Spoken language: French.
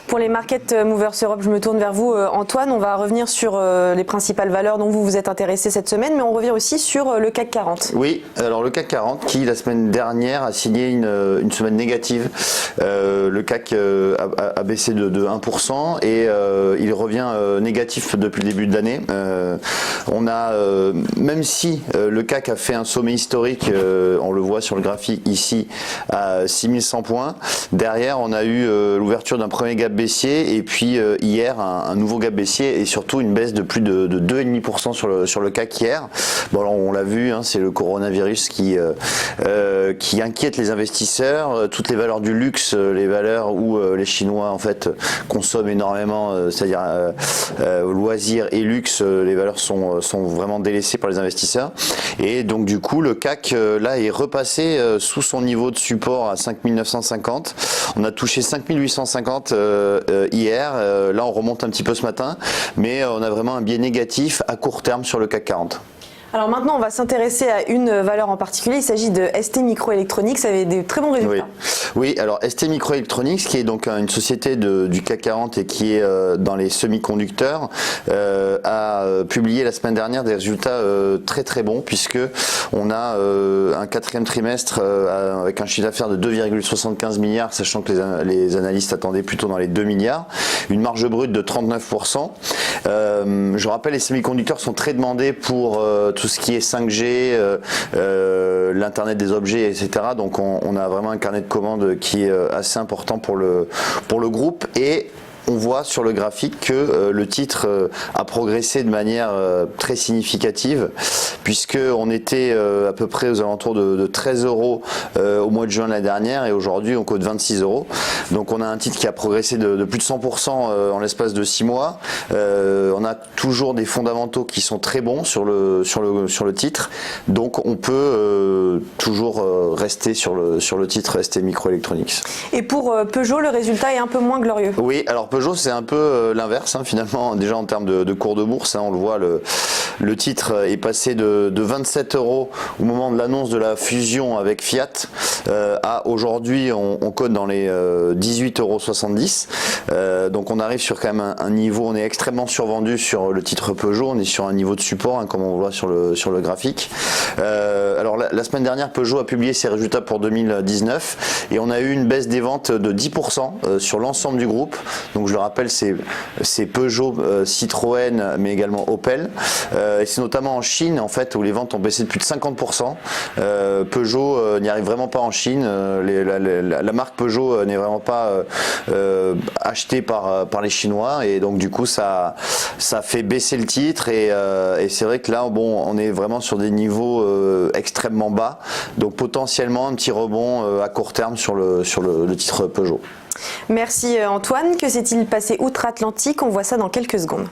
Pour les Market Movers Europe, je me tourne vers vous Antoine. On va revenir sur les principales valeurs dont vous vous êtes intéressé cette semaine, mais on revient aussi sur le CAC 40. Oui, alors le CAC 40 qui la semaine dernière a signé une semaine négative. Le CAC a baissé de 1% et il revient négatif depuis le début de l'année. On a, même si le CAC a fait un sommet historique, on le voit sur le graphique ici, à 6100 points, derrière on a eu l'ouverture d'un premier gap baissier et puis hier un nouveau gap baissier et surtout une baisse de plus de 2,5% sur le CAC hier. Bon, alors, on l'a vu, hein, c'est le coronavirus qui inquiète les investisseurs. Toutes les valeurs du luxe, les valeurs où les Chinois en fait consomment énormément, c'est-à-dire loisirs et luxe, les valeurs sont vraiment délaissées par les investisseurs. Et donc du coup le CAC là est repassé sous son niveau de support à 5950. On a touché 5850 hier. Là on remonte un petit peu ce matin, mais on a vraiment un biais négatif à court terme sur le CAC 40. Alors maintenant, on va s'intéresser à une valeur en particulier. Il s'agit de STMicroelectronics, ça avait des très bons résultats. Oui, alors STMicroelectronics, qui est donc une société du CAC 40 et qui est dans les semi-conducteurs, a publié la semaine dernière des résultats très très bons, puisque on a un quatrième trimestre avec un chiffre d'affaires de 2,75 milliards, sachant que les analystes attendaient plutôt dans les 2 milliards, une marge brute de 39%. Je rappelle, les semi-conducteurs sont très demandés pour tout ce qui est 5G, l'internet des objets, etc. Donc on a vraiment un carnet de commandes qui est assez important pour le groupe. Et on voit sur le graphique que le titre a progressé de manière très significative, puisque on était à peu près aux alentours de 13 euros au mois de juin de l'année dernière, et aujourd'hui on cote 26 euros. Donc on a un titre qui a progressé de plus de 100% en l'espace de 6 mois. On a toujours des fondamentaux qui sont très bons sur le titre, donc on peut toujours rester sur le titre STMicroelectronics. Et pour Peugeot, le résultat est un peu moins glorieux. Oui, alors Peugeot c'est un peu l'inverse, hein, finalement, déjà en termes de cours de bourse, hein, on le voit, le titre est passé de 27 euros au moment de l'annonce de la fusion avec Fiat à aujourd'hui on cote dans les 18,70 €. Donc on arrive sur quand même un niveau, on est extrêmement survendu sur le titre Peugeot, on est sur un niveau de support, hein, comme on voit sur le graphique. Alors la semaine dernière, Peugeot a publié ses résultats pour 2019 et on a eu une baisse des ventes de 10% sur l'ensemble du groupe. Donc je le rappelle, c'est Peugeot, Citroën, mais également Opel. Et c'est notamment en Chine en fait où les ventes ont baissé de plus de 50%. Peugeot n'y arrive vraiment pas en Chine. La marque Peugeot n'est vraiment pas achetée par les Chinois, et donc du coup ça fait baisser le titre, et c'est vrai que là bon, on est vraiment sur des niveaux extrêmement bas, donc potentiellement un petit rebond à court terme sur le titre Peugeot. Merci Antoine. Que s'est-il passé outre-Atlantique? On voit ça dans quelques secondes.